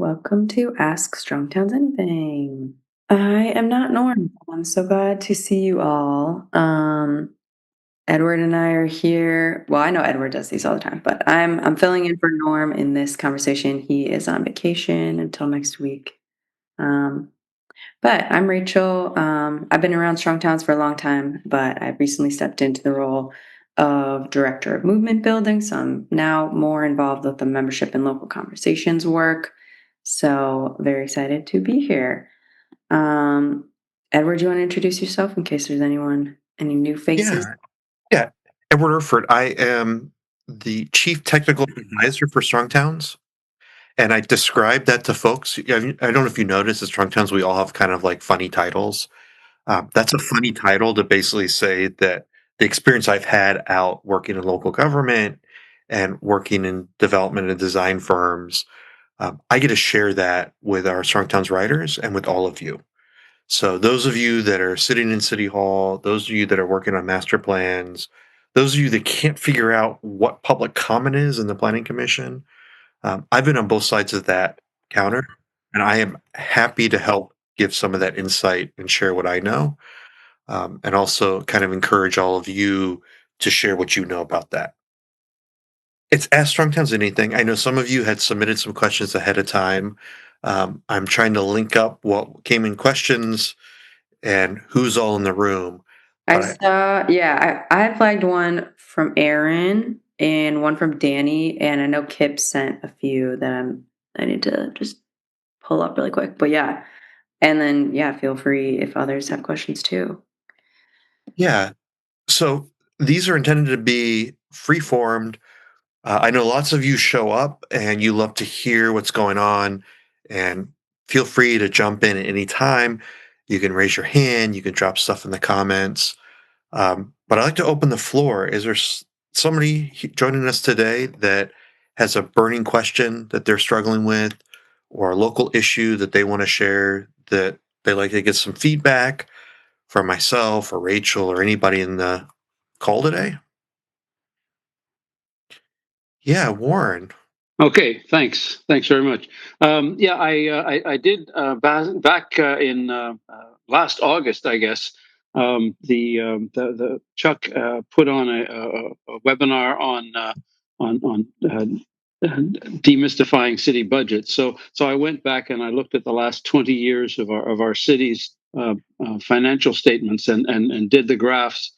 Welcome to Ask Strong Towns Anything. I am not Norm. I'm so glad to see you all. Edward and I are here. Well, I know Edward does these all the time, but I'm filling in for Norm in this conversation. He is on vacation until next week. Um, but I'm Rachel. I've been around Strong Towns for a long time, but I've recently stepped into the role of director of movement building. So I'm now more involved with the membership and local conversations work. So very excited to be here. Um, Edward, do you want to introduce yourself in case there's any new faces? Yeah, yeah. Edward Erfurt. I am the chief technical advisor for Strong Towns, and I describe that to folks. I don't know if you noticed at Strong Towns, we all have kind of like funny titles. That's a funny title to basically say that the experience I've had out working in local government and working in development and design firms, I get to share that with our Strong Towns writers and with all of you. So those of you that are sitting in City Hall, those of you that are working on master plans, those of you that can't figure out what public comment is in the Planning Commission, I've been on both sides of that counter, and I am happy to help give some of that insight and share what I know, and also kind of encourage all of you to share what you know about that. It's Ask Strong Towns Anything. I know some of you had submitted some questions ahead of time. I'm trying to link up what came in questions and who's all in the room. I But I saw, yeah, I flagged one from Aaron and one from Danny, and I know Kip sent a few that I need to just pull up really quick. But yeah, and then yeah, feel free if others have questions too. yeah, so these are intended to be free-formed. I know lots of you show up and you love to hear what's going on, and feel free to jump in at any time. You can raise your hand, you can drop stuff in the comments. But I'd like to open the floor. Is there somebody joining us today that has a burning question that they're struggling with, or a local issue that they want to share that they like to get some feedback from myself or Rachel or anybody in the call today? Yeah, Warren. Okay, thanks. Thanks very much. Yeah, I did back in last August, I guess. The Chuck put on a webinar on demystifying city budgets. So I went back and I looked at the last 20 years of our city's financial statements and did the graphs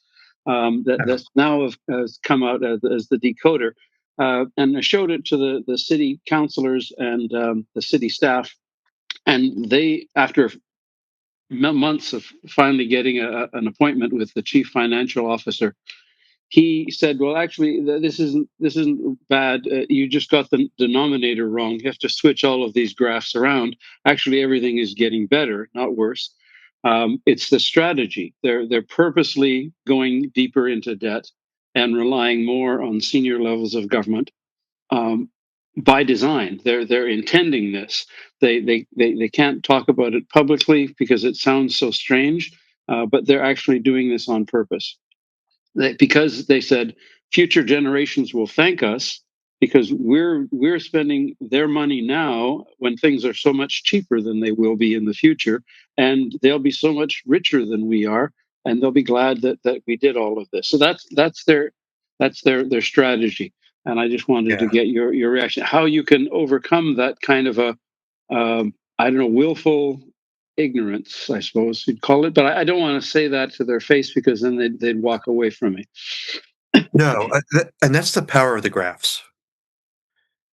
that now has come out as the decoder, and I showed it to the city councilors and the city staff, and they, after months of finally getting an appointment with the chief financial officer, he said, "Well, actually, this isn't bad. You just got the denominator wrong. You have to switch all of these graphs around. Actually, everything is getting better, not worse. It's the strategy. They're purposely going deeper into debt and relying more on senior levels of government, um, by design. They're intending this. They can't talk about it publicly because it sounds so strange, but they're actually doing this on purpose. Because they said future generations will thank us because we're spending their money now when things are so much cheaper than they will be in the future, and they'll be so much richer than we are, and they'll be glad that we did all of this. So that's their strategy. And I just wanted to Yeah. get your reaction, how you can overcome that kind of a, I don't know, willful ignorance, I suppose you'd call it. But I don't want to say that to their face because then they'd walk away from me. No, and that's the power of the graphs.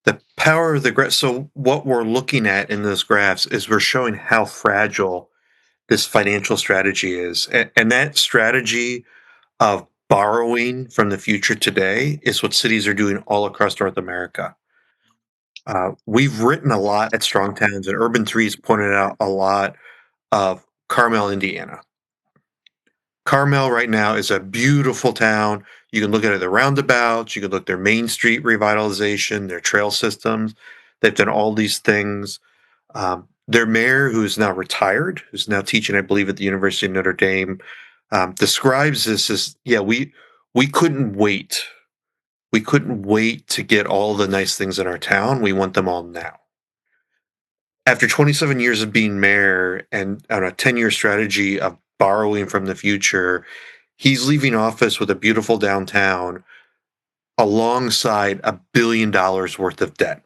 The power of the graph. So what we're looking at in those graphs is we're showing how fragile this financial strategy is, and that strategy of borrowing from the future today is what cities are doing all across North America. We've written a lot at Strong Towns, and Urban Threes pointed out a lot of Carmel, Indiana. Carmel right now is a beautiful town. You can look at the roundabouts, you can look at their Main Street revitalization, their trail systems. They've done all these things. Their mayor, who's now retired, who's now teaching, I believe, at the University of Notre Dame, describes this as, yeah, we couldn't wait. We couldn't wait to get all the nice things in our town. We want them all now. After 27 years of being mayor and on a 10-year strategy of borrowing from the future, he's leaving office with a beautiful downtown alongside $1 billion worth of debt.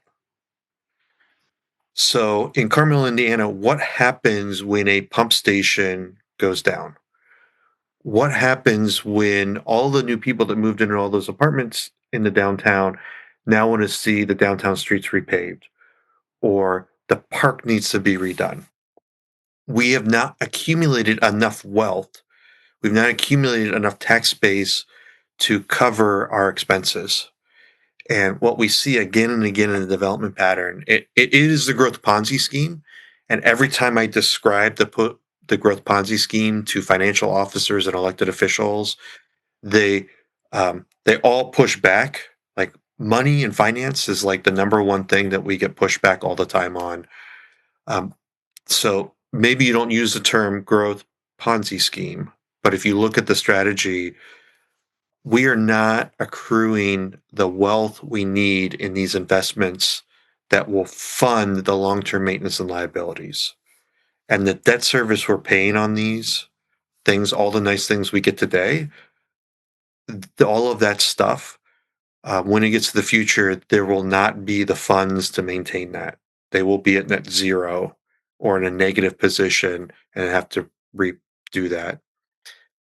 So in Carmel, Indiana, what happens when a pump station goes down? What happens when all the new people that moved into all those apartments in the downtown now want to see the downtown streets repaved or the park needs to be redone? We have not accumulated enough wealth. We've not accumulated enough tax base to cover our expenses. And what we see again and again in the development pattern, it is the growth Ponzi scheme. And every time I describe the growth Ponzi scheme to financial officers and elected officials, they they all push back. Like money and finance is like the number one thing that we get pushed back all the time on. Um, so maybe you don't use the term growth Ponzi scheme, but if you look at the strategy, we are not accruing the wealth we need in these investments that will fund the long-term maintenance and liabilities. And the debt service we're paying on these things, all the nice things we get today, all of that stuff, when it gets to the future, there will not be the funds to maintain that. They will be at net zero or in a negative position and have to redo that.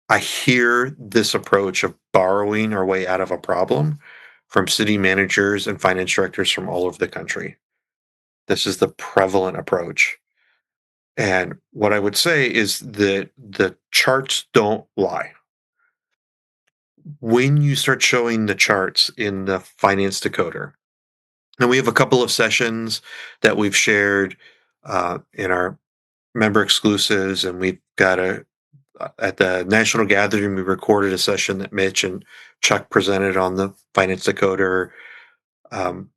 I hear this approach of borrowing our way out of a problem from city managers and finance directors from all over the country. This is the prevalent approach. And what I would say is that the charts don't lie. When you start showing the charts in the finance decoder, and we have a couple of sessions that we've shared in our member exclusives, and we've got at the national gathering, we recorded a session that Mitch and Chuck presented on the finance decoder. Um,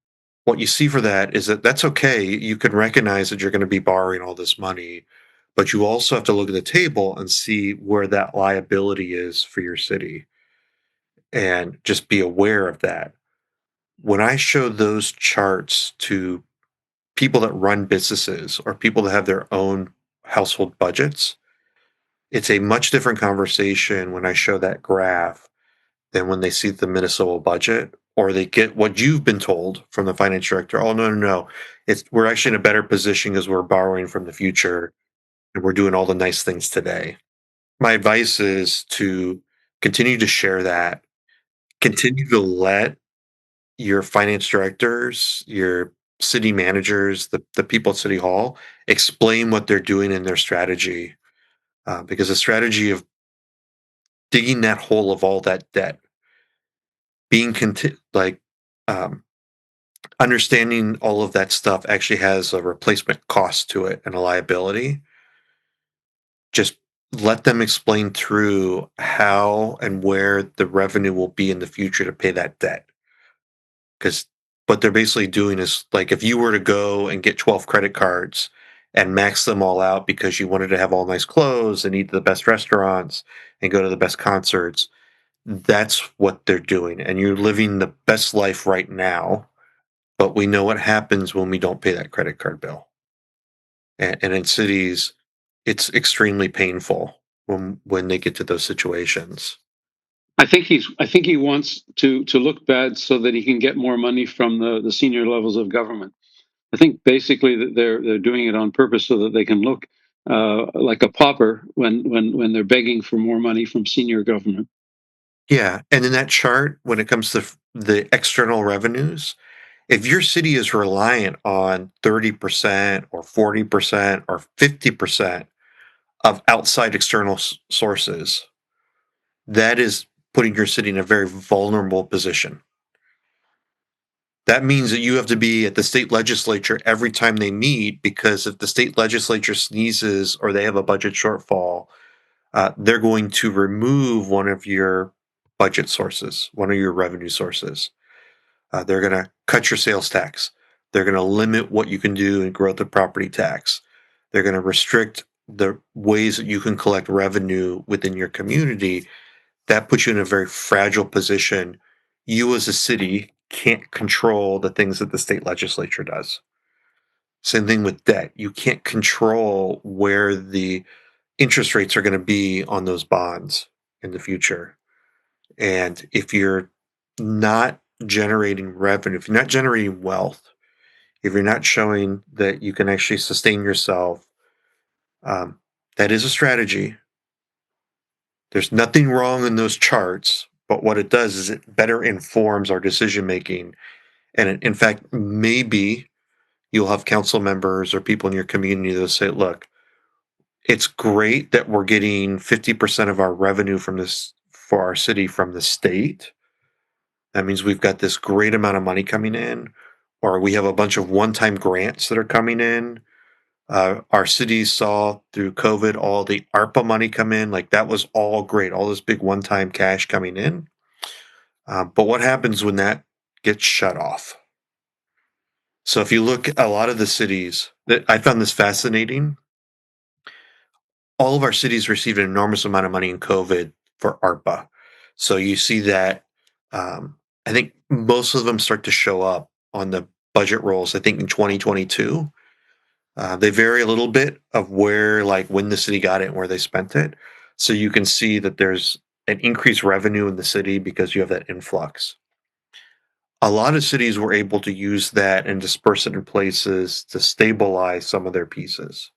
what you see for that is that that's okay. You can recognize that you're going to be borrowing all this money, but you also have to look at the table and see where that liability is for your city and just be aware of that. When I show those charts to people that run businesses or people that have their own household budgets, it's a much different conversation when I show that graph than when they see the municipal budget or they get what you've been told from the finance director. Oh, no, no, no. We're actually in a better position because we're borrowing from the future and we're doing all the nice things today. My advice is to continue to share that, continue to let your finance directors, your city managers, the people at City Hall explain what they're doing in their strategy. Because the strategy of digging that hole of all that debt, being um, understanding all of that stuff actually has a replacement cost to it and a liability. Just let them explain through how and where the revenue will be in the future to pay that debt. Because what they're basically doing is like if you were to go and get 12 credit cards and max them all out because you wanted to have all nice clothes and eat the best restaurants and go to the best concerts, that's what they're doing. And you're living the best life right now, but we know what happens when we don't pay that credit card bill. And in cities, it's extremely painful when they get to those situations. I think he wants to look bad so that he can get more money from the senior levels of government. I think basically that they're doing it on purpose so that they can look like a pauper when they're begging for more money from senior government. Yeah, and in that chart, when it comes to the external revenues, if your city is reliant on 30% or 40% or 50% of outside external sources, that is putting your city in a very vulnerable position. That means that you have to be at the state legislature every time they meet because if the state legislature sneezes or they have a budget shortfall, they're going to remove one of your budget sources, one of your revenue sources. They're going to cut your sales tax. They're going to limit what you can do in growth of property tax. They're going to restrict the ways that you can collect revenue within your community. That puts you in a very fragile position. You as a city can't control the things that the state legislature does. Same thing with debt. You can't control where the interest rates are going to be on those bonds in the future. And if you're not generating revenue, if you're not generating wealth, if you're not showing that you can actually sustain yourself, um, that is a strategy. There's nothing wrong in those charts, but what it does is it better informs our decision making. And in fact, maybe you'll have council members or people in your community that say, look, it's great that we're getting 50% of our revenue from this for our city from the state. That means we've got this great amount of money coming in, or we have a bunch of one time grants that are coming in. Our city saw through COVID all the ARPA money come in. Like that was all great, all this big one time cash coming in. But what happens when that gets shut off? So if you look at a lot of the cities, that I found this fascinating. All of our cities received an enormous amount of money in COVID for ARPA. So you see that I think most of them start to show up on the budget rolls, I think in 2022. They vary a little bit of where, like when the city got it and where they spent it. So you can see that there's an increased revenue in the city because you have that influx. A lot of cities were able to use that and disperse it in places to stabilize some of their pieces.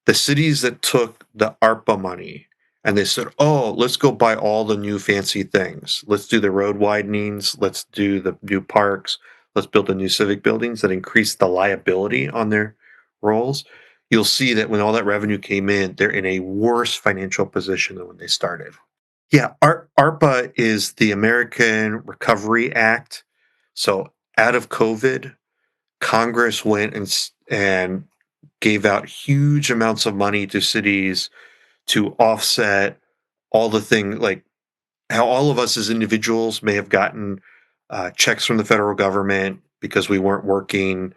The cities that took the ARPA money and they said, "Oh, let's go buy all the new fancy things. Let's do the road widenings. Let's do the new parks. Let's build the new civic buildings," that increased the liability on their rolls. You'll see that when all that revenue came in, they're in a worse financial position than when they started. Yeah, ARPA is the American Recovery Act. So out of COVID, Congress went and gave out huge amounts of money to cities to offset all the things like how all of us as individuals may have gotten checks from the federal government because we weren't working.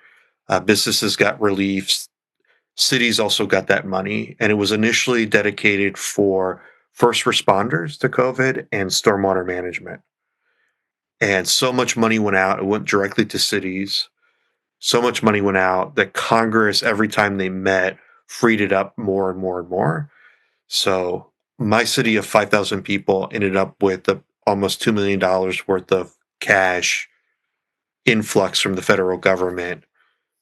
Businesses got reliefs. Cities also got that money, and it was initially dedicated for first responders to COVID and stormwater management. And so much money went out, it went directly to cities. So much money went out that Congress, every time they met, freed it up more and more and more. So my city of 5,000 people ended up with almost $2 million worth of cash influx from the federal government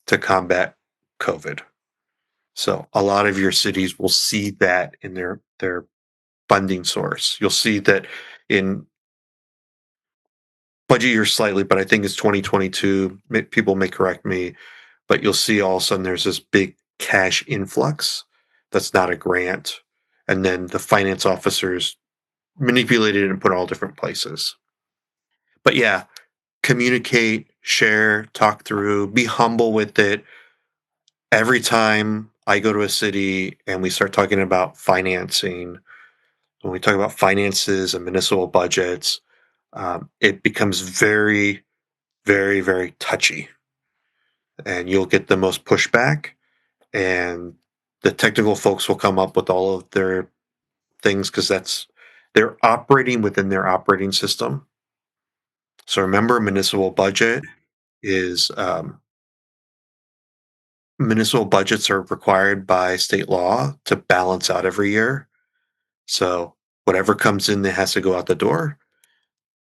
to combat COVID. So a lot of your cities will see that in their funding source. You'll see that in budget year slightly, but I think it's 2022. People may correct me, but you'll see all of a sudden there's this big cash influx that's not a grant. And then the finance officers manipulate it and put it all different places. But yeah, communicate, share, talk through, be humble with it. Every time I go to a city and we start talking about financing, when we talk about finances and municipal budgets, it becomes very, very, very touchy. And you'll get the most pushback, and the technical folks will come up with all of their things because they're operating within their operating system. So remember, is municipal budgets are required by state law to balance out every year. So whatever comes in that has to go out the door.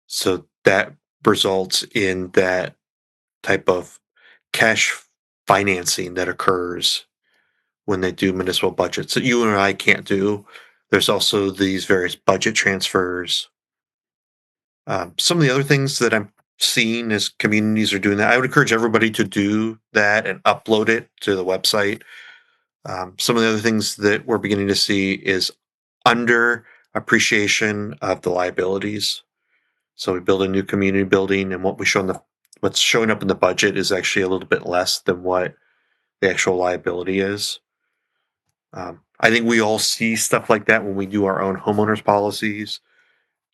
So that results in that type of cash financing that occurs when they do municipal budgets that you and I can't do. There's also these various budget transfers. Some of the other things that I'm seeing as communities are doing that, I would encourage everybody to do that and upload it to the website. Some of the other things that we're beginning to see is under appreciation of the liabilities. So we build a new community building, and what's showing up in the budget is actually a little bit less than what the actual liability is. I think we all see stuff like that when we do our own homeowners policies.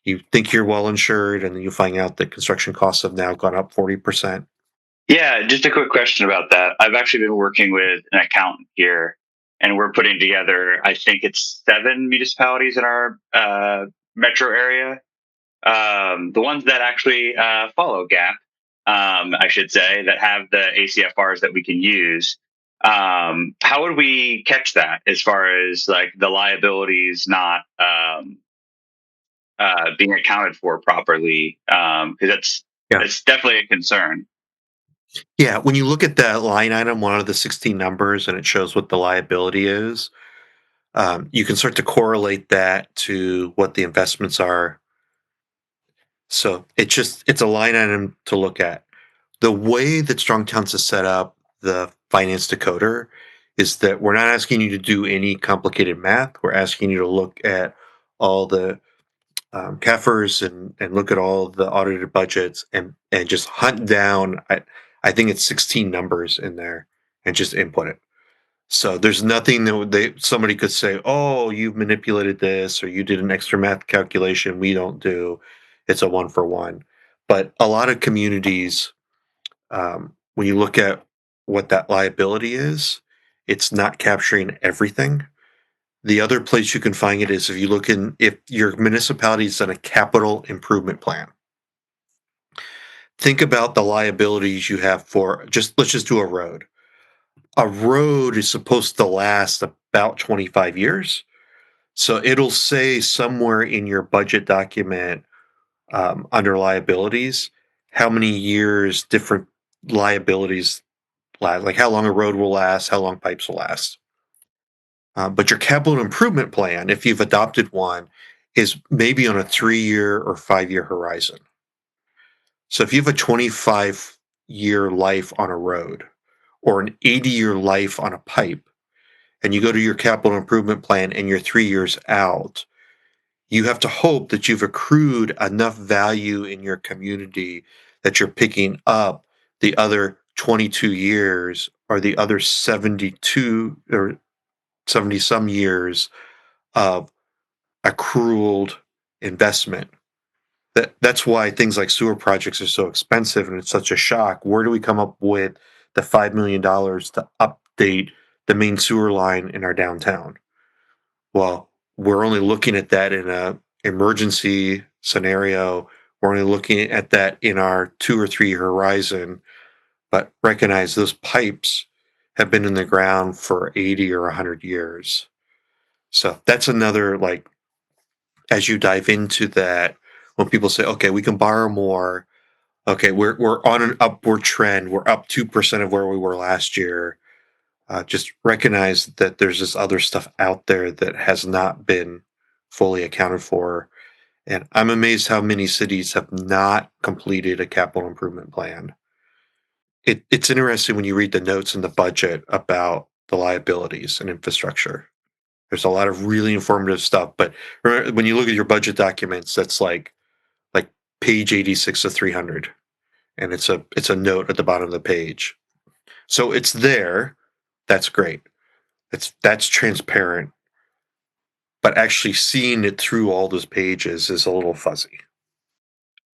You think you're well insured, and then you find out that construction costs have now gone up 40%. Yeah, just a quick question about that. I've actually been working with an accountant here, and we're putting together, I think it's 7 municipalities in our metro area. The ones that actually follow GAP. I should say, that have the ACFRs that we can use. How would we catch that as far as like the liabilities not being accounted for properly? Because Yeah. that's definitely a concern. Yeah, when you look at that line item, one of the 16 numbers, and it shows what the liability is, you can start to correlate that to what the investments are. So it's a line item to look at. The way that Strong Towns is set up, the finance decoder, is that we're not asking you to do any complicated math. We're asking you to look at all the CAFRs and look at all the audited budgets and just hunt down. I think it's 16 numbers in there and just input it. So there's nothing that somebody could say, "Oh, you've manipulated this or you did an extra math calculation we don't do." It's a one for one. But a lot of communities, when you look at what that liability is, it's not capturing everything. The other place you can find it is if your municipality's done a capital improvement plan. Think about the liabilities you have for let's just do a road. A road is supposed to last about 25 years. So it'll say somewhere in your budget document, under liabilities, how many years different liabilities last, like how long a road will last, how long pipes will last. But your capital improvement plan, if you've adopted one, is maybe on a 3-year or 5-year horizon. So if you have a 25-year life on a road or an 80-year life on a pipe, and you go to your capital improvement plan and you're 3 years out, you have to hope that you've accrued enough value in your community that you're picking up the other 22 years or the other 72 or 70 some years of accrued investment. That's why things like sewer projects are so expensive and it's such a shock. Where do we come up with the $5 million to update the main sewer line in our downtown? Well, we're only looking at that in a emergency scenario. We're only looking at that in our 2 or 3 year horizon, but recognize those pipes have been in the ground for 80 or 100 years. So that's another, like, as you dive into that, when people say, okay, we can borrow more. Okay, we're on an upward trend. We're up 2% of where we were last year. Just recognize that there's this other stuff out there that has not been fully accounted for. And I'm amazed how many cities have not completed a capital improvement plan. It's interesting when you read the notes in the budget about the liabilities and infrastructure. There's a lot of really informative stuff, but remember, when you look at your budget documents, that's like page 86 of 300, and it's a note at the bottom of the page. So it's there. That's great. That's transparent, but actually seeing it through all those pages is a little fuzzy.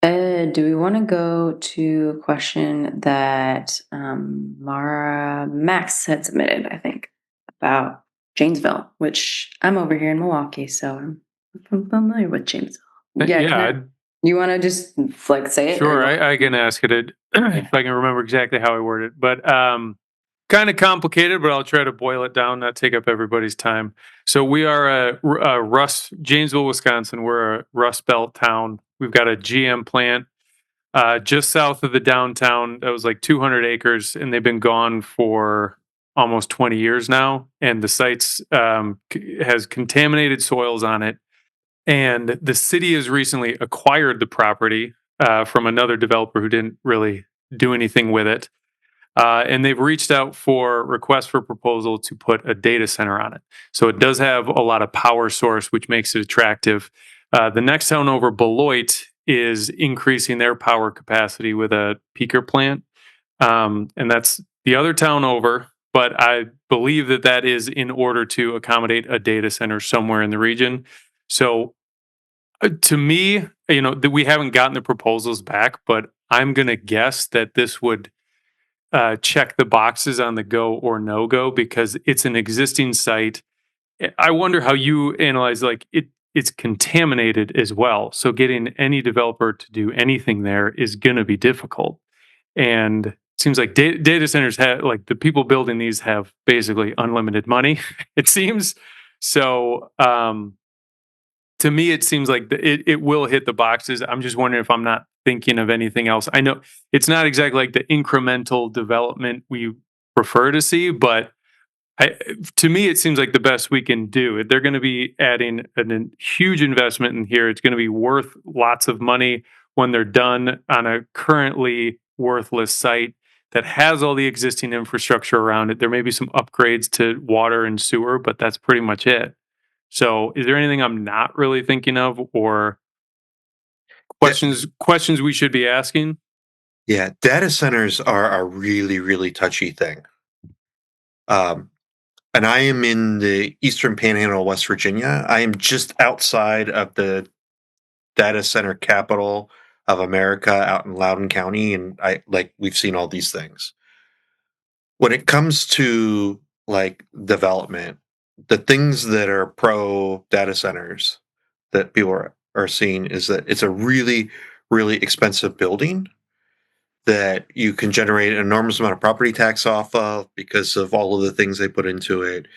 Ed, do we want to go to a question that Mara Max had submitted, I think, about Janesville, which I'm over here in Milwaukee, so I'm familiar with Janesville. Yeah, Yeah, you want to just like say it? sure. I can ask it if I can remember exactly how I worded it, but kind of complicated. But I'll try to boil it down, not take up everybody's time. So we are Janesville, Wisconsin. We're a Rust Belt town. We've got a GM plant just south of the downtown. That was like 200 acres, and they've been gone for almost 20 years now. And the site's has contaminated soils on it. And the city has recently acquired the property from another developer who didn't really do anything with it. And they've reached out for requests for proposal to put a data center on it. So it does have a lot of power source, which makes it attractive. The next town over, Beloit, is increasing their power capacity with a peaker plant. And that's the other town over. But I believe that that is in order to accommodate a data center somewhere in the region. So to me, that we haven't gotten the proposals back, but I'm going to guess that this would check the boxes on the go or no go because it's an existing site. I wonder how you analyze it's contaminated as well. So getting any developer to do anything there is going to be difficult. and it seems like data centers have, like, the people building these have basically unlimited money. It seems so. To me, it seems like it will hit the boxes. I'm just wondering if I'm not thinking of anything else. I know it's not exactly like the incremental development we prefer to see, but I, to me, it seems like the best we can do. They're going to be adding a huge investment in here. It's going to be worth lots of money when they're done on a currently worthless site that has all the existing infrastructure around it. There may be some upgrades to water and sewer, but that's pretty much it. So, is there anything I'm not really thinking of, or Da- questions we should be asking? yeah, data centers are a really, really touchy thing. Um, and I am in the Eastern Panhandle, of West Virginia. I am just outside of the data center capital of America, out in Loudoun County, and we've seen all these things. When it comes to like development, the things that are pro data centers that people are seeing is that it's a really, really expensive building that you can generate an enormous amount of property tax off of because of all of the things they put into it.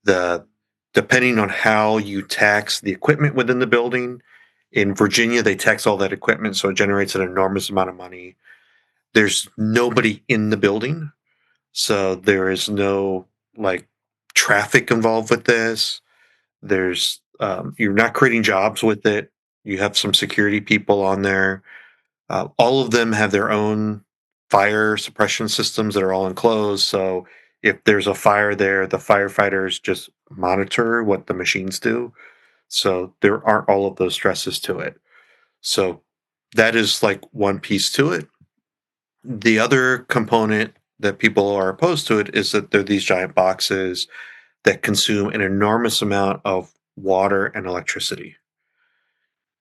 The Depending on how you tax the equipment within the building, in Virginia they tax all that equipment, so it generates an enormous amount of money. There's nobody in the building, so there is no like traffic involved with this. There's You're not creating jobs with it. You have some security people on there. All of them have their own fire suppression systems that are all enclosed. So if there's a fire there, the firefighters just monitor what the machines do. So there aren't all of those stresses to it. So that is like one piece to it. The other component that people are opposed to it is that they're these giant boxes that consume an enormous amount of water and electricity.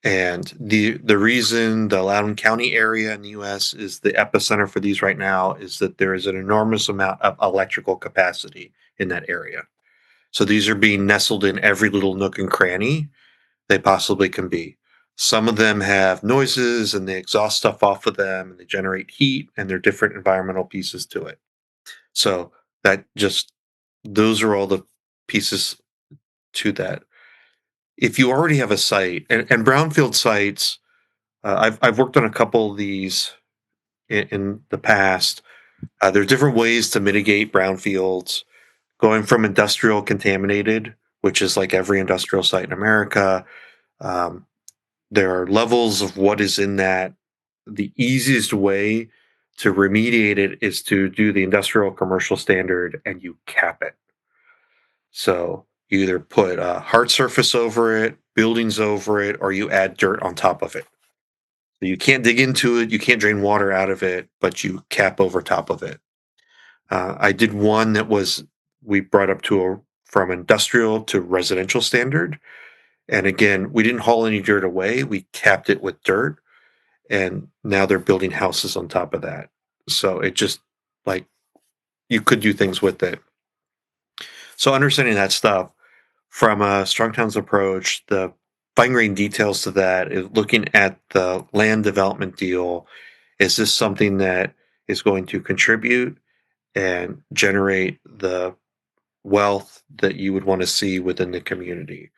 And the reason the Loudoun County area in the US is the epicenter for these right now is that there is an enormous amount of electrical capacity in that area. So these are being nestled in every little nook and cranny they possibly can be. Some of them have noises and they exhaust stuff off of them and they generate heat and there are different environmental pieces to it. So that just those are all the pieces to that. If you already have a site and brownfield sites, I've worked on a couple of these in the past. There are different ways to mitigate brownfields, going from industrial contaminated, which is like every industrial site in America. Um, there are levels of what is in that. The easiest way to remediate it is to do the industrial commercial standard and you cap it. So you either put a hard surface over it, buildings over it, or you add dirt on top of it. So you can't dig into it, you can't drain water out of it, but you cap over top of it. I did one that was we brought up to a from industrial to residential standard, and again, we didn't haul any dirt away. We capped it with dirt, and now they're building houses on top of that. So it just like you could do things with it. So understanding that stuff from a strong towns approach, the fine grained details to that is looking at the land development deal. Is this something that is going to contribute and generate the wealth that you would want to see within the community?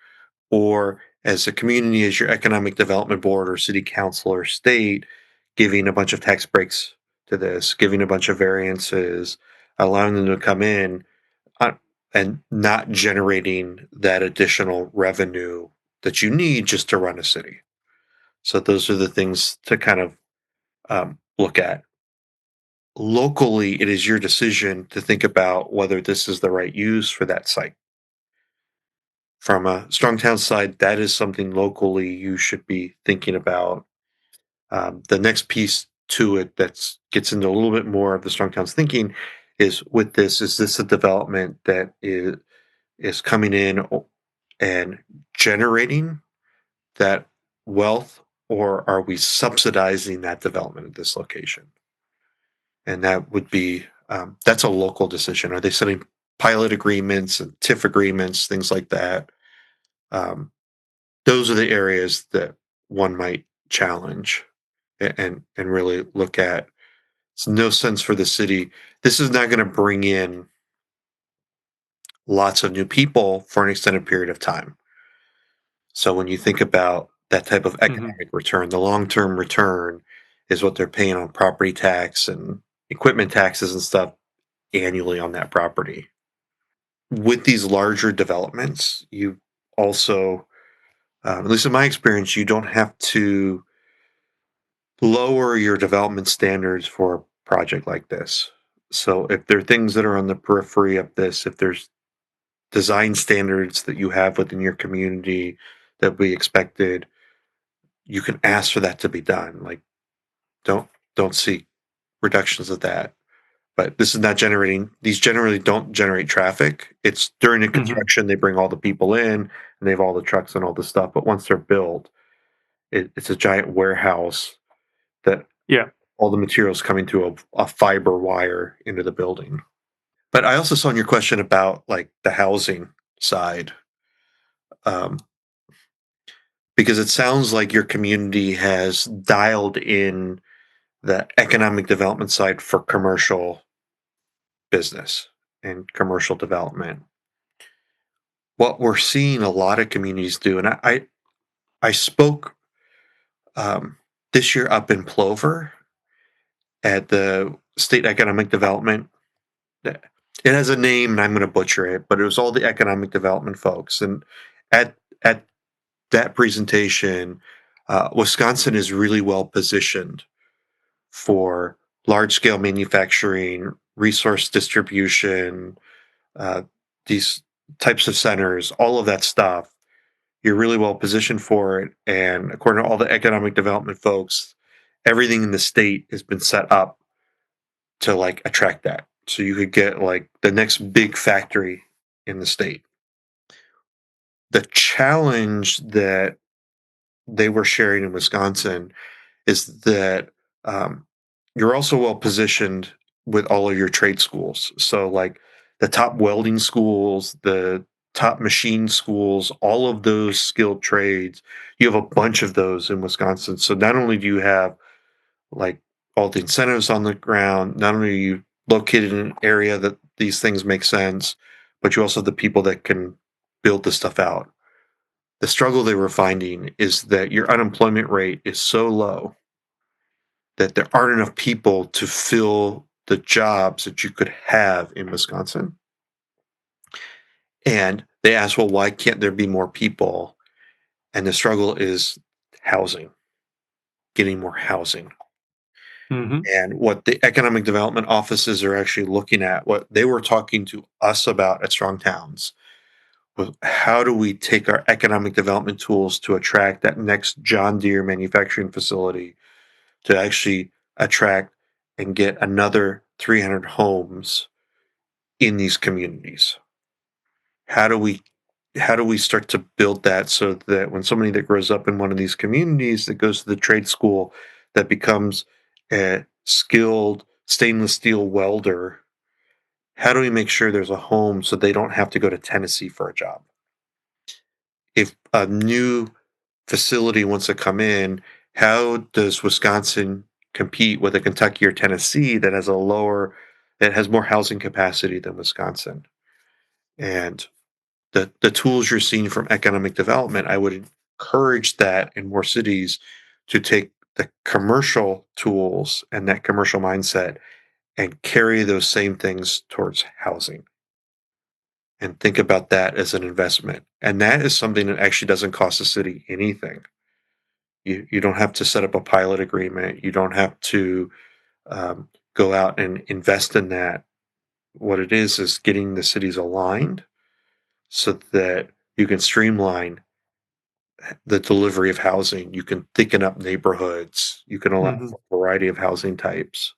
Or as a community, as your economic development board or city council or state, giving a bunch of tax breaks to this, giving a bunch of variances, allowing them to come in uh, and not generating that additional revenue that you need just to run a city. So those are the things to kind of look at. Locally, it is your decision to think about whether this is the right use for that site. From a strong town side, that is something locally you should be thinking about. The next piece to it that gets into a little bit more of the strong towns thinking is with this: is this a development that is coming in and generating that wealth, or are we subsidizing that development at this location? And that would be that's a local decision. Are they setting pilot agreements and TIF agreements, things like that? Um, those are the areas that one might challenge and really look at. It's no sense for the city. This is not going to bring in lots of new people for an extended period of time. So when you think about that type of Mhm. economic return, the long-term return is what they're paying on property tax and equipment taxes and stuff annually on that property. With these larger developments, you also, at least in my experience, you don't have to lower your development standards for a project like this. So if there are things that are on the periphery of this, if there's design standards that you have within your community that we expected, you can ask for that to be done. Like don't don't seek reductions of that. But this is not generating, these generally don't generate traffic. It's during the Mhm. construction they bring all the people in and they have all the trucks and all the stuff. But once they're built, it's a giant warehouse that Yeah. all the materials coming through a fiber wire into the building. But I also saw in your question about like the housing side, um, because it sounds like your community has dialed in the economic development side for commercial business and commercial development. What we're seeing a lot of communities do, and I spoke um, this year up in Plover at the state economic development. It has a name, and I'm going to butcher it, but it was all the economic development folks. And at that presentation, Wisconsin is really well positioned for large scale manufacturing, resource distribution, uh, these types of centers, all of that stuff. You're really well positioned for it. And according to all the economic development folks, everything in the state has been set up to like attract that. So you could get like the next big factory in the state. The challenge that they were sharing in Wisconsin is that um, you're also well positioned with all of your trade schools. So, like the top welding schools, the top machine schools, all of those skilled trades, you have a bunch of those in Wisconsin. So, not only do you have like all the incentives on the ground, not only are you located in an area that these things make sense, but you also have the people that can build this stuff out. The struggle they were finding is that your unemployment rate is so low that there aren't enough people to fill the jobs that you could have in Wisconsin. And they asked, well, why can't there be more people? And the struggle is housing, getting more housing. Mhm. And what the economic development offices are actually looking at, what they were talking to us about at Strong Towns, was how do we take our economic development tools to attract that next John Deere manufacturing facility to actually attract and get another 300 homes in these communities. How do we start to build that so that when somebody that grows up in one of these communities that goes to the trade school that becomes a skilled stainless steel welder, how do we make sure there's a home so they don't have to go to Tennessee for a job? If a new facility wants to come in, how does Wisconsin compete with a Kentucky or Tennessee that has more housing capacity than Wisconsin? And the tools you're seeing from economic development, I would encourage that in more cities to take the commercial tools and that commercial mindset and carry those same things towards housing and think about that as an investment. And that is something that actually doesn't cost the city anything. You don't have to set up a pilot agreement. You don't have to go out and invest in that. What it is getting the cities aligned so that you can streamline the delivery of housing. You can thicken up neighborhoods. You can allow Mhm. for a variety of housing types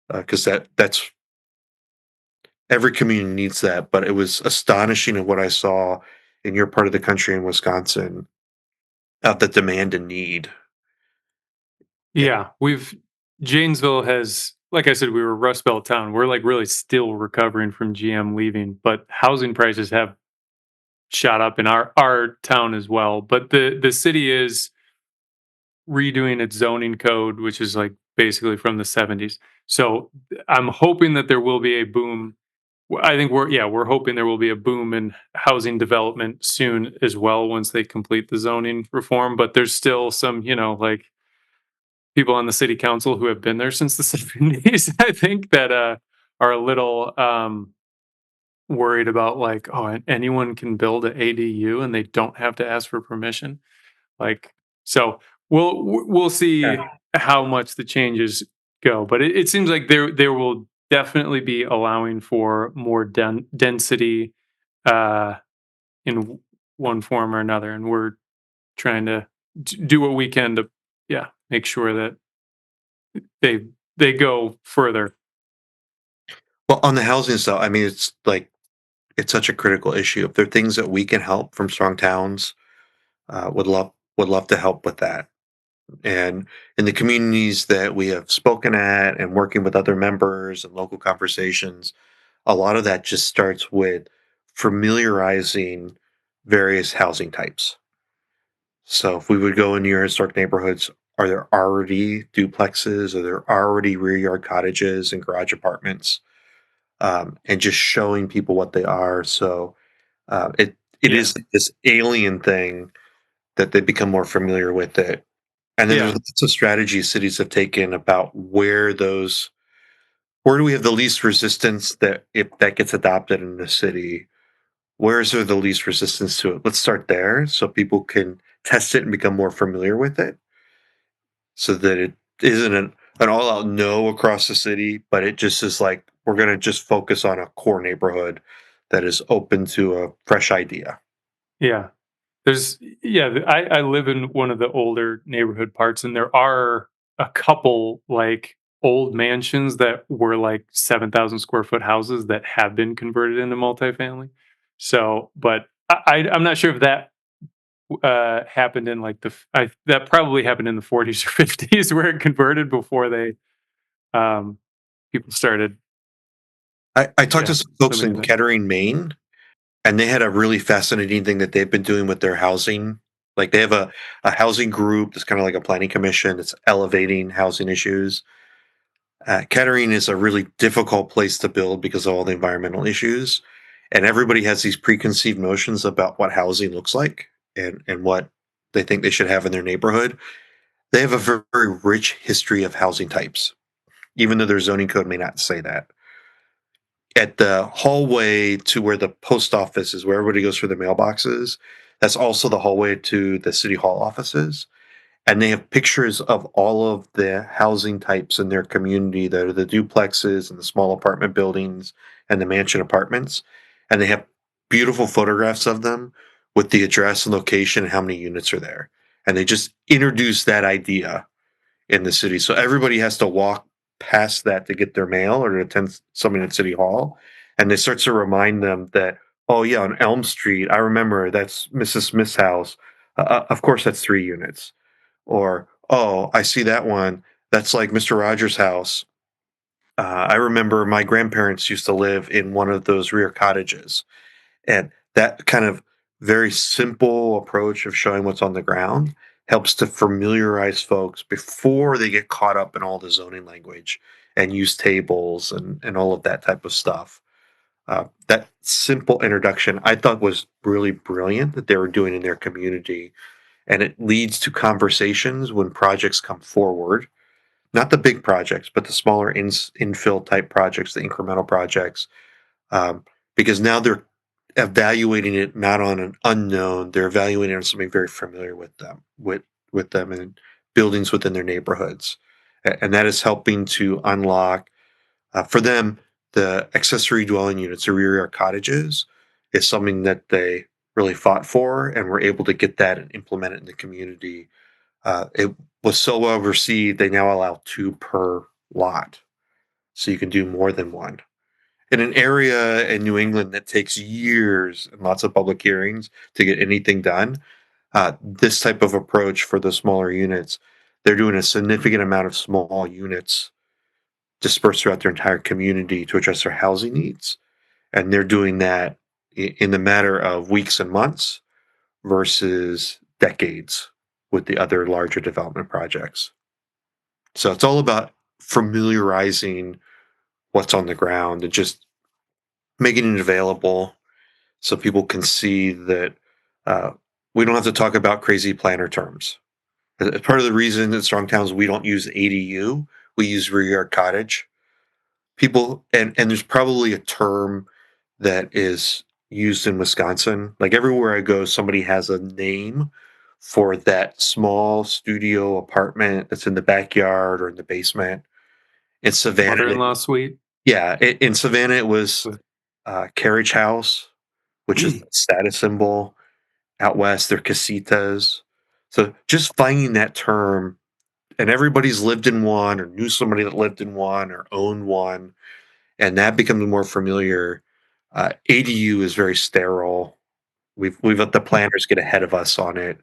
because that's every community needs that. But it was astonishing in what I saw in your part of the country in Wisconsin of the demand and need. Yeah, Janesville has, like I said, we were a Rust Belt town. We're like really still recovering from GM leaving, but housing prices have shot up in our town as well. But the city is redoing its zoning code, which is like basically from the 70s. So I'm hoping that there will be a boom. I think we're hoping there will be a boom in housing development soon as well once they complete the zoning reform. But there's still some, like people on the city council who have been there since the 70s, I think, that are a little worried about, like, oh, anyone can build an ADU and they don't have to ask for permission. Like, so we'll see Yeah. how much the changes go, but it seems like there will definitely be allowing for more density uh, in one form or another, and we're trying to do what we can to, yeah, make sure that they go further. Well, on the housing stuff, I mean, it's like it's such a critical issue. If there are things that we can help from strong towns, would love to help with that. And in the communities that we have spoken at and working with other members and local conversations, a lot of that just starts with familiarizing various housing types. So if we would go into your historic neighborhoods, are there already duplexes? Are there already rear yard cottages and garage apartments? And just showing people what they are. So it Yeah, is this alien thing that they become more familiar with it. And then there's yeah, lots of strategies cities have taken about where do we have the least resistance that if that gets adopted in the city, where is there the least resistance to it? Let's start there so people can test it and become more familiar with it so that it isn't an all out no across the city, but it just is like we're going to just focus on a core neighborhood that is open to a fresh idea. yeah. I live in one of the older neighborhood parts, and there are a couple, like, old mansions that were like 7,000 square foot houses that have been converted into multifamily. So, but I'm not sure if that happened in like that probably happened in the 40s or 50s where it converted before they um people started, I talked yeah, to some folks living in in it. Kettering, Maine, and they had a really fascinating thing that they've been doing with their housing. Like they have a housing group that's kind of like a planning commission that's elevating housing issues. Kettering is a really difficult place to build because of all the environmental issues, and everybody has these preconceived notions about what housing looks like and what they think they should have in their neighborhood. They have a very rich history of housing types, even though their zoning code may not say that. At the hallway to where the post office is, where everybody goes for their mailboxes, that's also the hallway to the city hall offices. And they have pictures of all of the housing types in their community that are the duplexes and the small apartment buildings and the mansion apartments. And they have beautiful photographs of them with the address and location and how many units are there. And they just introduce that idea in the city. So everybody has to walk past that to get their mail or to attend something at City Hall. And they start to remind them that, oh, yeah, on Elm Street, I remember that's Mrs. Smith's house. Of course, that's 3 units. Or, oh, I see that one. That's like Mr. Rogers' house. I remember my grandparents used to live in one of those rear cottages. And that kind of very simple approach of showing what's on the ground helps to familiarize folks before they get caught up in all the zoning language and use tables and all of that type of stuff. That simple introduction I thought was really brilliant that they were doing in their community. And it leads to conversations when projects come forward, not the big projects, but the smaller infill type projects, the incremental projects, um, because now they're evaluating it not on an unknown, they're evaluating it on something very familiar with them and buildings within their neighborhoods. And that is helping to unlock for them the accessory dwelling units, the rear yard cottages, is something that they really fought for and were able to get that and implement it in the community. It was so well received, they now allow two per lot. So you can do more than one in an area in New England that takes years and lots of public hearings to get anything done. This type of approach for the smaller units, they're doing a significant amount of small units dispersed throughout their entire community to address their housing needs. And they're doing that in the matter of weeks and months versus decades with the other larger development projects. So it's all about familiarizing what's on the ground and just making it available so people can see that uh, we don't have to talk about crazy planner terms. Part of the reason in strong towns we don't use ADU, we use rear yard cottage. People and there's probably a term that is used in Wisconsin. Like everywhere I go, somebody has a name for that small studio apartment that's in the backyard or in the basement. In Savannah, Mother-in-law suite. yeah, in Savannah it was With- carriage house, which is the status symbol. Out west, they're casitas. So just finding that term, and everybody's lived in one or knew somebody that lived in one or owned one, and that becomes more familiar. ADU is very sterile. We've let the planners get ahead of us on it,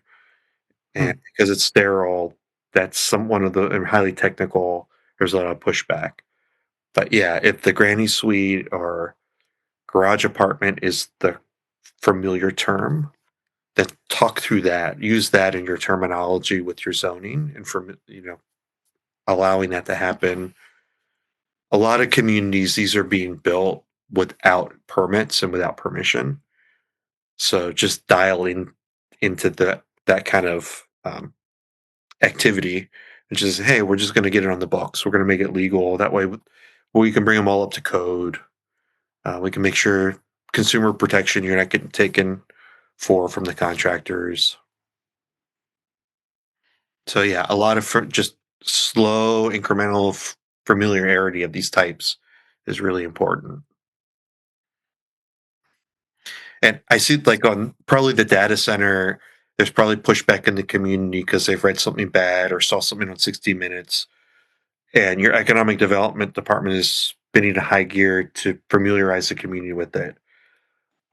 and Hmm. because it's sterile, that's one of the and highly technical. There's a lot of pushback. But yeah, if the granny suite or garage apartment is the familiar term, then talk through that. Use that in your terminology with your zoning and allowing that to happen. A lot of communities, these are being built without permits and without permission. So just dialing into that kind of activity, which is, hey, we're just going to get it on the books. We're going to make it legal. That way, we can bring them all up to code. We can make sure consumer protection, you're not getting taken from the contractors. So yeah, a lot of just slow incremental familiarity of these types is really important. And I see like on probably the data center, there's probably pushback in the community because they've read something bad or saw something on 60 Minutes. And your economic development department is spinning a high gear to familiarize the community with it.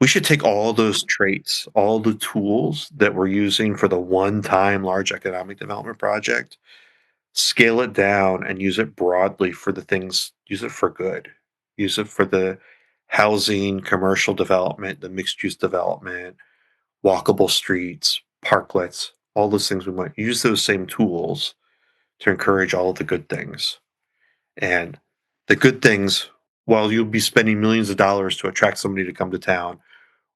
We should take all those traits, all the tools that we're using for the one-time large economic development project, scale it down and use it broadly for the things, use it for good. Use it for the housing, commercial development, the mixed use development, walkable streets, parklets, all those things we want. Use those same tools to encourage all of the good things. And the good things, while you'll be spending millions of dollars to attract somebody to come to town,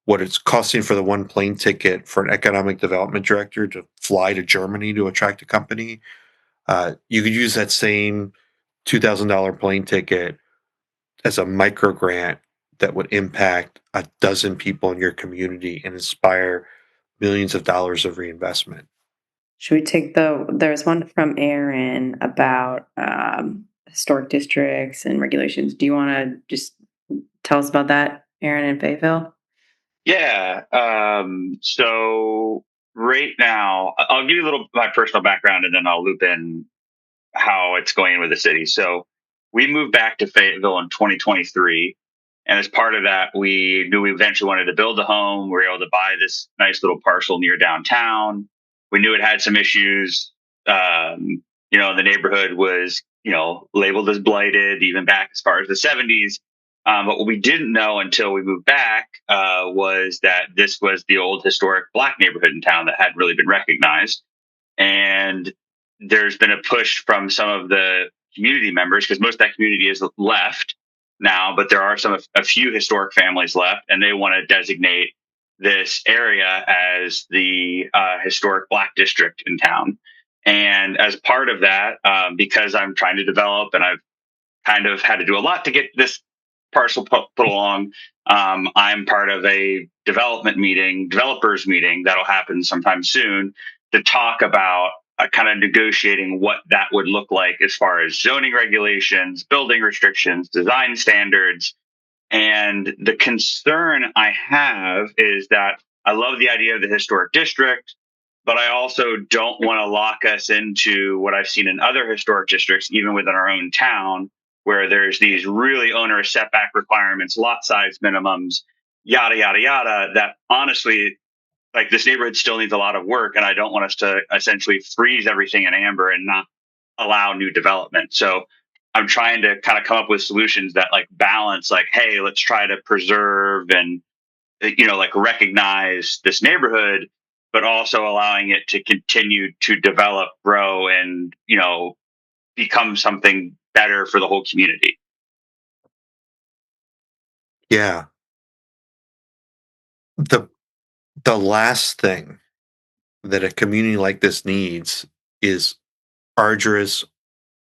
what it's costing for the one plane ticket for an economic development director to fly to Germany to attract a company, you could use that same $2,000 plane ticket as a micro grant that would impact a dozen people in your community and inspire millions of dollars of reinvestment. Should we take there's one from Aaron about historic districts and regulations. Do you want to just tell us about that, Aaron in Fayetteville? Yeah. So right now, I'll give you a little my personal background, and then I'll loop in how it's going with the city. So we moved back to Fayetteville in 2023. And as part of that, we knew we eventually wanted to build a home. We were able to buy this nice little parcel near downtown. We knew it had some issues. The neighborhood was, labeled as blighted even back as far as the 70s. But what we didn't know until we moved back was that this was the old historic Black neighborhood in town that hadn't really been recognized. And there's been a push from some of the community members because most of that community is left now, but there are a few historic families left, and they want to designate this area as the historic Black district in town. And as part of that, because I'm trying to develop and I've kind of had to do a lot to get this parcel put along. I'm part of a developers meeting that'll happen sometime soon to talk about kind of negotiating what that would look like as far as zoning regulations, building restrictions, design standards. And the concern I have is that I love the idea of the historic district, but I also don't want to lock us into what I've seen in other historic districts, even within our own town, where there's these really onerous setback requirements, lot size minimums, yada, yada, yada, that honestly, like this neighborhood still needs a lot of work. And I don't want us to essentially freeze everything in amber and not allow new development. So I'm trying to kind of come up with solutions that like balance, like, hey, let's try to preserve and like recognize this neighborhood, but also allowing it to continue to develop, grow, and become something better for the whole community. Yeah. The the last thing that a community like this needs is arduous,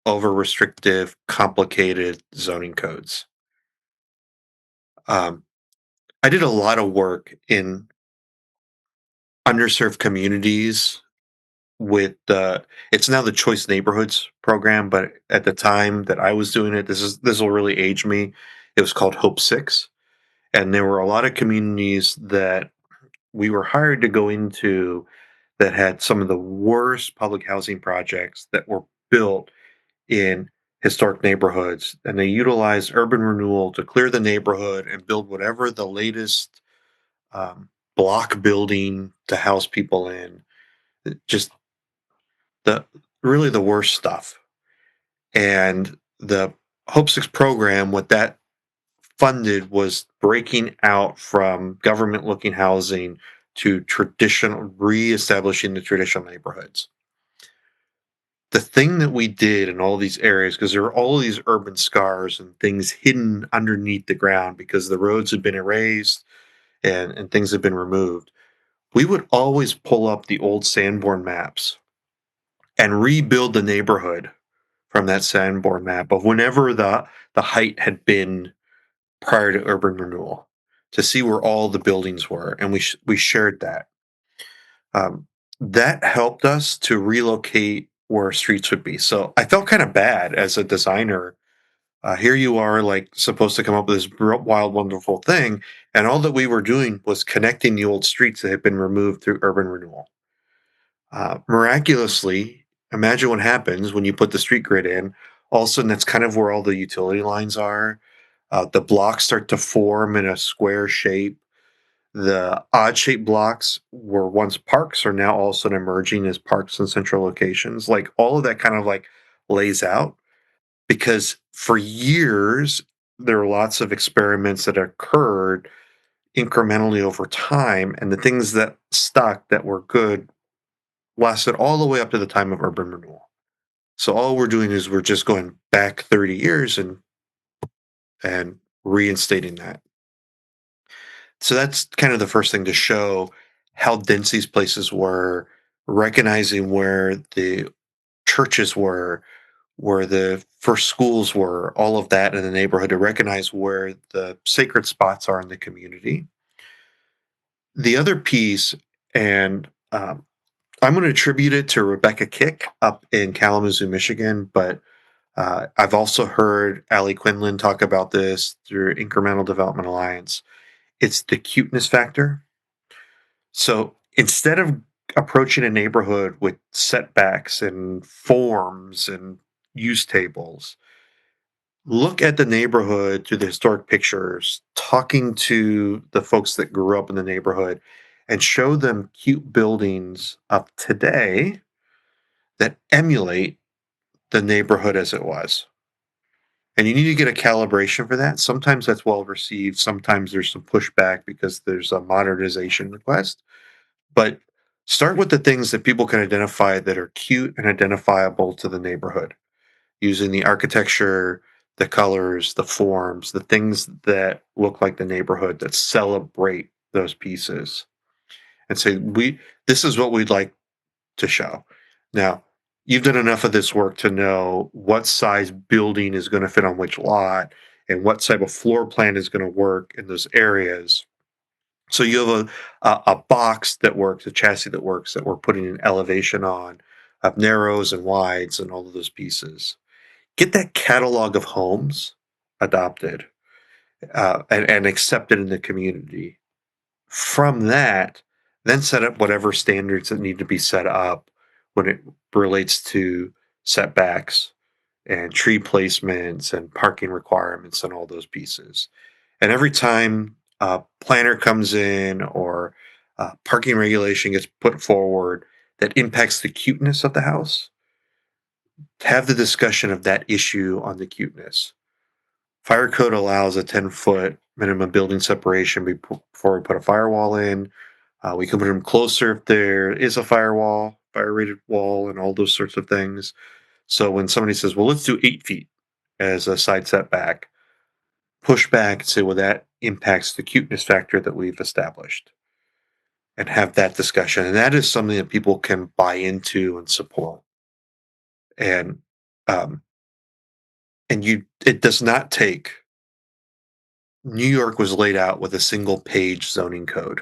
over restrictive, complicated zoning codes. Um, I did a lot of work in underserved communities with the it's now the Choice Neighborhoods program, but at the time that I was doing it, this will really age me. It was called Hope Six, and there were a lot of communities that we were hired to go into that had some of the worst public housing projects that were built in historic neighborhoods, and they utilized urban renewal to clear the neighborhood and build whatever the latest um, block building to house people in. Just the really the worst stuff. And the Hope Six program, what that funded was breaking out from government looking housing to reestablishing the traditional neighborhoods. The thing that we did in all these areas, because there were all these urban scars and things hidden underneath the ground because the roads had been erased and things had been removed, we would always pull up the old Sanborn maps and rebuild the neighborhood from that Sanborn map of whenever the height had been prior to urban renewal to see where all the buildings were, and we shared that. Um, that helped us to relocate where streets would be. So I felt kind of bad as a designer. Here you are, like supposed to come up with this wild, wonderful thing, and all that we were doing was connecting the old streets that had been removed through urban renewal. Miraculously, imagine what happens when you put the street grid in. All of a sudden, that's kind of where all the utility lines are. The blocks start to form in a square shape. The odd shaped blocks were once parks are now all of a sudden emerging as parks in central locations. Like all of that kind of like lays out because for years, there were lots of experiments that occurred incrementally over time. And the things that stuck that were good lasted all the way up to the time of urban renewal. So all we're doing is we're just going back 30 years and reinstating that. So that's kind of the first thing to show how dense these places were, recognizing where the churches were, where the first schools were, all of that in the neighborhood to recognize where the sacred spots are in the community. The other piece, and I'm going to attribute it to Rebecca Kick up in Kalamazoo, Michigan, but I've also heard Allie Quinlan talk about this through Incremental Development Alliance. It's the cuteness factor. So instead of approaching a neighborhood with setbacks and forms and use tables, look at the neighborhood through the historic pictures, talking to the folks that grew up in the neighborhood, and show them cute buildings of today that emulate the neighborhood as it was. And you need to get a calibration for that. Sometimes that's well received. Sometimes there's some pushback because there's a modernization request. But start with the things that people can identify that are cute and identifiable to the neighborhood using the architecture, the colors, the forms, the things that look like the neighborhood that celebrate those pieces and say, this is what we'd like to show. Now, you've done enough of this work to know what size building is going to fit on which lot and what type of floor plan is going to work in those areas. So you have a box that works, a chassis that works that we're putting an elevation on of narrows and wides and all of those pieces. Get that catalog of homes adopted and accepted in the community. From that, then set up whatever standards that need to be set up when it relates to setbacks and tree placements and parking requirements and all those pieces. And every time a planner comes in or parking regulation gets put forward that impacts the cuteness of the house, have the discussion of that issue on the cuteness. Fire code allows a 10-foot minimum building separation before we put a firewall in. We can put them closer if there is a firewall, fire rated wall, and all those sorts of things. So when somebody says, well, let's do 8 feet, as a side setback, push back and say, well, that impacts the cuteness factor that we've established, and have that discussion. And that is something that people can buy into and support. And um, it does not take. New York was laid out with a single page zoning code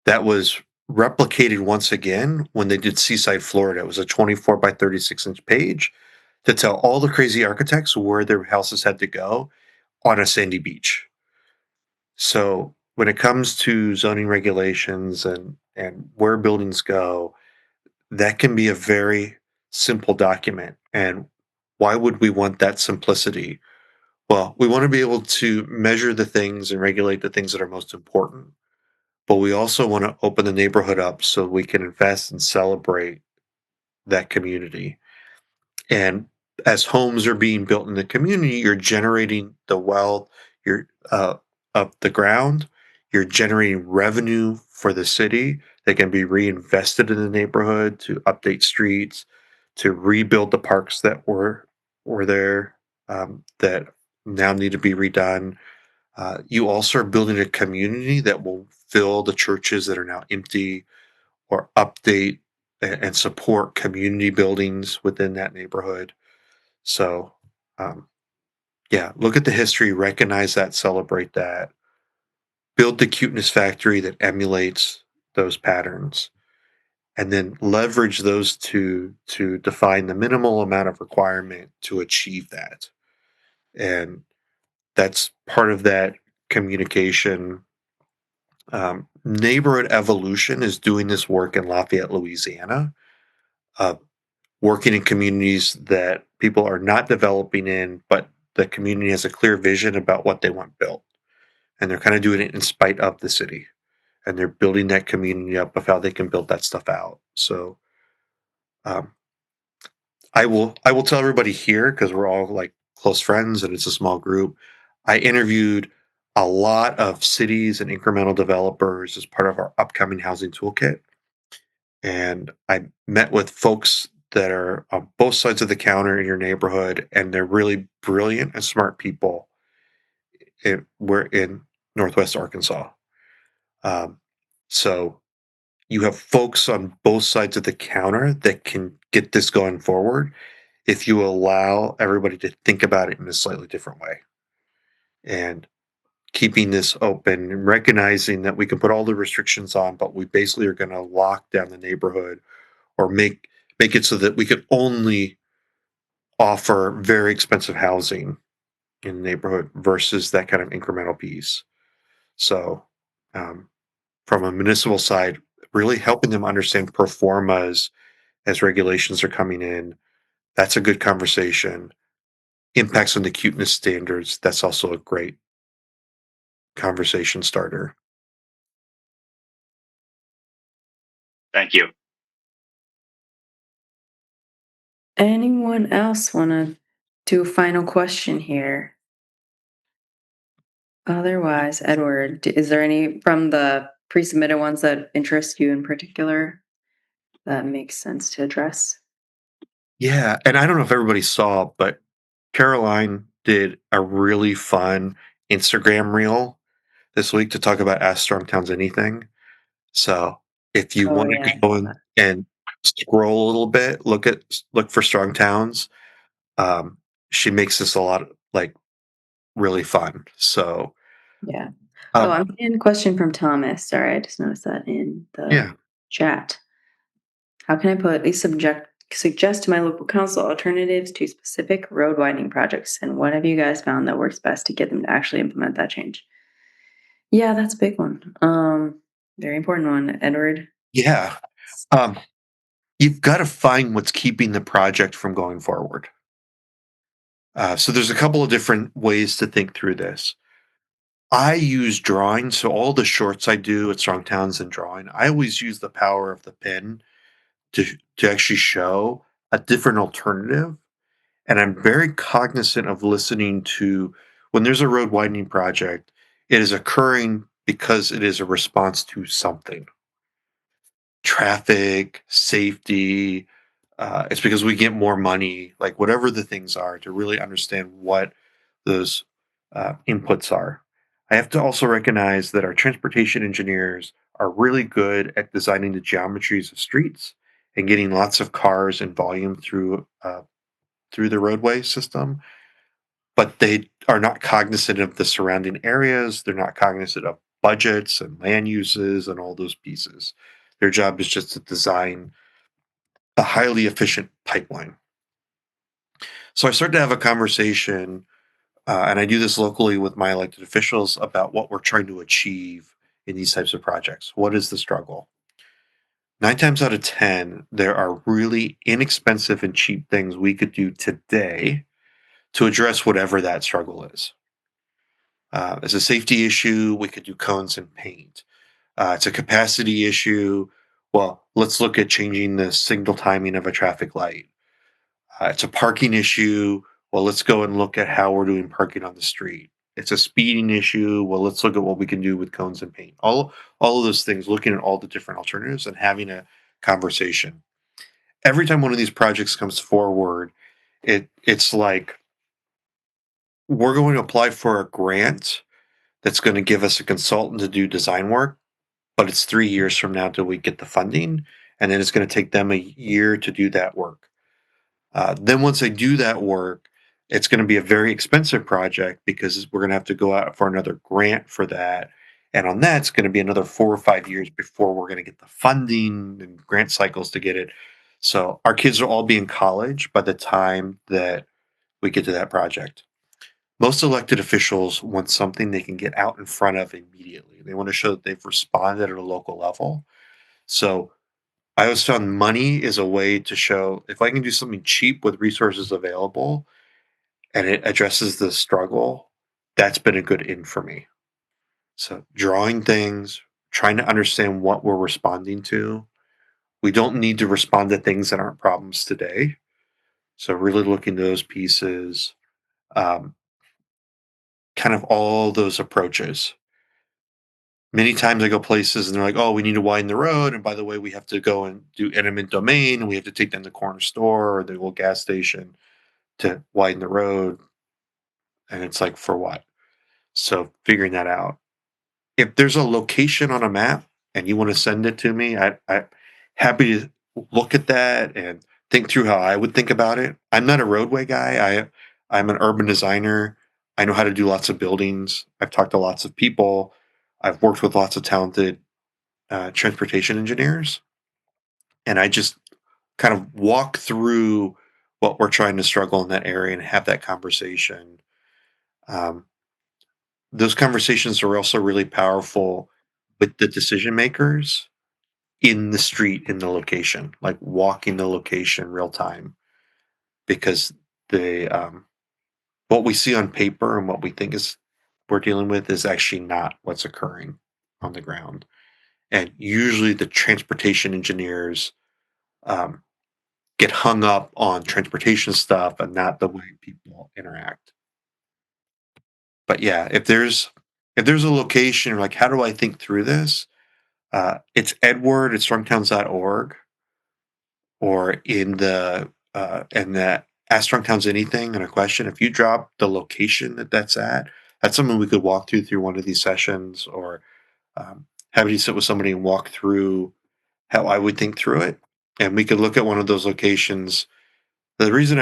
that was replicated once again when they did Seaside, Florida. It was a 24 by 36-inch page to tell all the crazy architects where their houses had to go on a sandy beach. So when it comes to zoning regulations and where buildings go, that can be a very simple document. And why would we want that simplicity? Well, we want to be able to measure the things and regulate the things that are most important, but we also want to open the neighborhood up so we can invest and celebrate that community. And as homes are being built in the community, you're generating the wealth, you're up the ground, you're generating revenue for the city that can be reinvested in the neighborhood to update streets, to rebuild the parks that were there, that now need to be redone. You also are building a community that will fill the churches that are now empty, or update and support community buildings within that neighborhood. So, um, yeah, look at the history, recognize that, celebrate that, build the cuteness factory that emulates those patterns, and then leverage those to define the minimal amount of requirement to achieve that. And that's part of that communication. Neighborhood Evolution is doing this work in Lafayette, Louisiana, uh, working in communities that people are not developing in, but the community has a clear vision about what they want built. And they're kind of doing it in spite of the city. And they're building that community up of how they can build that stuff out. So um, I will tell everybody here, because we're all like close friends and it's a small group. I interviewed a lot of cities and incremental developers as part of our upcoming housing toolkit. And I met with folks that are on both sides of the counter in your neighborhood, and they're really brilliant and smart people. We're in Northwest Arkansas. Um, so you have folks on both sides of the counter that can get this going forward if you allow everybody to think about it in a slightly different way. And keeping this open and recognizing that we can put all the restrictions on, but we basically are going to lock down the neighborhood, or make it so that we can only offer very expensive housing in the neighborhood versus that kind of incremental piece. So, um, from a municipal side, really helping them understand pro formas as regulations are coming in. That's a good conversation. Impacts on the cuteness standards. That's also a great conversation starter. Thank you. Anyone else want to do a final question here? Otherwise, Edward, is there any from the pre-submitted ones that interest you in particular that makes sense to address? Yeah, and I don't know if everybody saw, but Caroline did a really fun Instagram reel this week to talk about Ask Strong Towns Anything. So if you Oh want yeah. to go in and scroll a little bit, look for Strong Towns. Um, she makes this a lot like really fun. So Yeah. Oh, um, I'm getting a question from Thomas. Sorry, I just noticed that in the yeah, chat. How can I put a suggest to my local council alternatives to specific road widening projects? And what have you guys found that works best to get them to actually implement that change? Yeah, that's a big one. Very important one, Edward. yeah. Um, you've got to find what's keeping the project from going forward. So there's a couple of different ways to think through this. I use drawing, so all the shorts I do at Strong Towns and drawing, I always use the power of the pen to actually show a different alternative. And I'm very cognizant of listening to when there's a road widening project, it is occurring because it is a response to something: traffic, safety, It's because we get more money, like whatever the things are, to really understand what those inputs are. I have to also recognize that our transportation engineers are really good at designing the geometries of streets and getting lots of cars and volume through the roadway system, but they are not cognizant of the surrounding areas. They're not cognizant of budgets and land uses and all those pieces. Their job is just to design a highly efficient pipeline. So I started to have a conversation, and I do this locally with my elected officials about what we're trying to achieve in these types of projects. What is the struggle? 9 times out of 10, there are really inexpensive and cheap things we could do today to address whatever that struggle is. As a safety issue, we could do cones and paint. It's a capacity issue. Well, let's look at changing the signal timing of a traffic light. It's a parking issue. Well, let's go and look at how we're doing parking on the street. It's a speeding issue. Well, let's look at what we can do with cones and paint. All of those things, looking at all the different alternatives and having a conversation. Every time one of these projects comes forward, it's like we're going to apply for a grant that's going to give us a consultant to do design work, but it's 3 years from now till we get the funding, and then it's going to take them a year to do that work. Then once they do that work, it's going to be a very expensive project because we're going to have to go out for another grant for that. And on that, it's going to be another 4 or 5 years before we're going to get the funding and grant cycles to get it. So our kids will all be in college by the time that we get to that project. Most elected officials want something they can get out in front of immediately. They want to show that they've responded at a local level. So I always found money is a way to show if I can do something cheap with resources available and it addresses the struggle, that's been a good in for me. So drawing things, trying to understand what we're responding to. We don't need to respond to things that aren't problems today. So really looking at those pieces, um, kind of all those approaches. Many times I go places and they're like, "Oh, we need to widen the road, and by the way, we have to go and do eminent domain, and we have to take down the corner store or the little gas station to widen the road." And it's like, for what? So figuring that out. If there's a location on a map and you want to send it to me, I happy to look at that and think through how I would think about it. I'm not a roadway guy. I'm an urban designer. I know how to do lots of buildings. I've talked to lots of people. I've worked with lots of talented transportation engineers, and I just kind of walk through what we're trying to struggle in that area and have that conversation. Um, those conversations are also really powerful with the decision makers in the street, in the location, like walking the location real time, because the what we see on paper and what we think is we're dealing with is actually not what's occurring on the ground. And usually, the transportation engineers um, get hung up on transportation stuff and not the way people interact. But yeah, if there's a location, like how do I think through this? It's Edward at strongtowns.org or in the Ask Strongtowns Anything and a question. If you drop the location that's at, that's something we could walk through one of these sessions, or have you sit with somebody and walk through how I would think through it. And we could look at one of those locations. The reason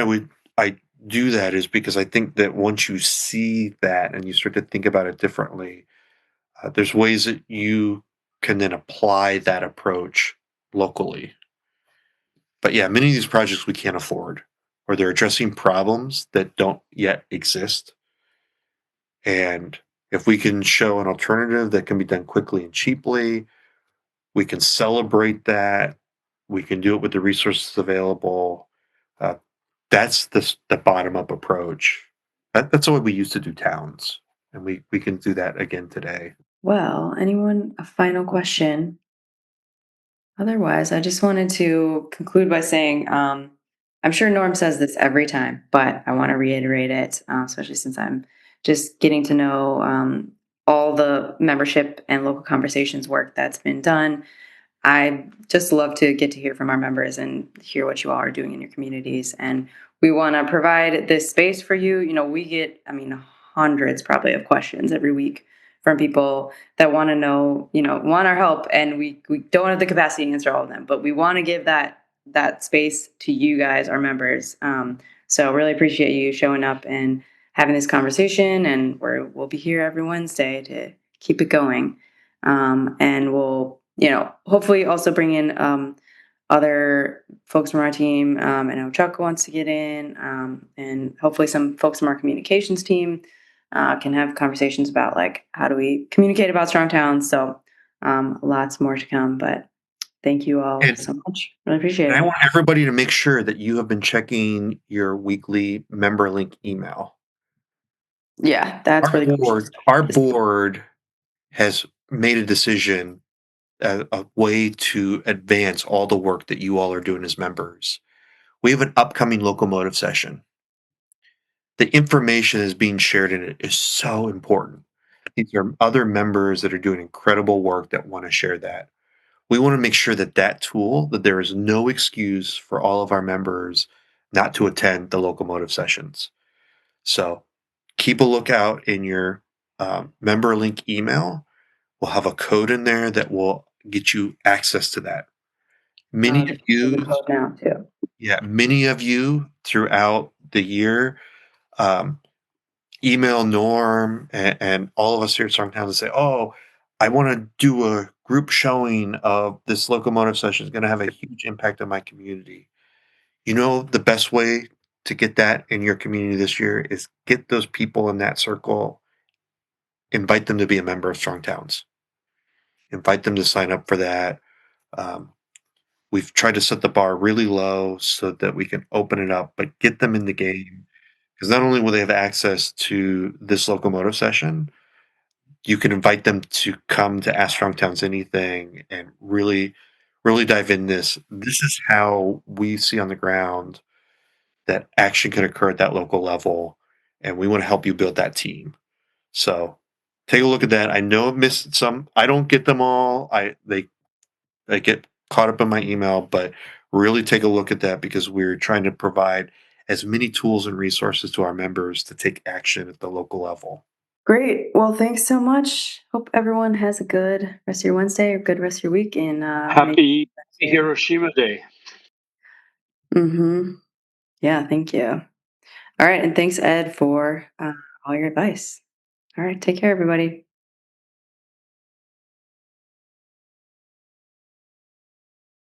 I do that is because I think that once you see that and you start to think about it differently, there's ways that you can then apply that approach locally. But yeah, many of these projects we can't afford, or they're addressing problems that don't yet exist. And if we can show an alternative that can be done quickly and cheaply, we can celebrate that. We can do it with the resources available. Uh, that's the bottom up approach. That's the way we used to do towns, and we can do that again today. Well, anyone, a final question? Otherwise, I just wanted to conclude by saying I'm sure Norm says this every time, but I want to reiterate it, especially since I'm just getting to know all the membership and local conversations work that's been done. I just love to get to hear from our members and hear what you all are doing in your communities. And we want to provide this space for you. We get, I mean, hundreds probably of questions every week from people that want to know, want our help, and we don't have the capacity to answer all of them, but we want to give that space to you guys, our members. So really appreciate you showing up and having this conversation, and we'll be here every Wednesday to keep it going. And we'll, hopefully also bring in other folks from our team. I know Chuck wants to get in, and hopefully some folks from our communications team can have conversations about like how do we communicate about strong towns. So lots more to come, but thank you all And, so much. Really appreciate and I it. want everybody to make sure that you have been checking your weekly member link email. Yeah, that's Our where the board, our board has made a decision, a way to advance all the work that you all are doing as members. We have an upcoming locomotive session. The information is being shared in it is so important. These are other members that are doing incredible work that want to share that. We want to make sure that that there is no excuse for all of our members not to attend the locomotive sessions. So keep a lookout in your member link email. We'll have a code in there that will get you access to that. Many of The you, code now too. yeah, many of you throughout the year um, email Norm and all of us here at Songtown to say, "Oh, I want to do a group showing of this locomotive session. It's going to have a huge impact on my community." The best way to get that in your community this year is get those people in that circle, invite them to be a member of Strong Towns, invite them to sign up for that. Um, we've tried to set the bar really low so that we can open it up, but get them in the game, because not only will they have access to this locomotive session, you can invite them to come to Ask Strong Towns Anything and really, really dive in this. This is how we see on the ground that action can occur at that local level, and we want to help you build that team. So take a look at that. I know I've missed some. I don't get them all. I get caught up in my email, but really take a look at that because we're trying to provide as many tools and resources to our members to take action at the local level. Great. Well, thanks so much. Hope everyone has a good rest of your Wednesday or good rest of your week. And Happy Hiroshima Day. Yeah, thank you. All right, and thanks, Ed, for all your advice. All right, take care, everybody.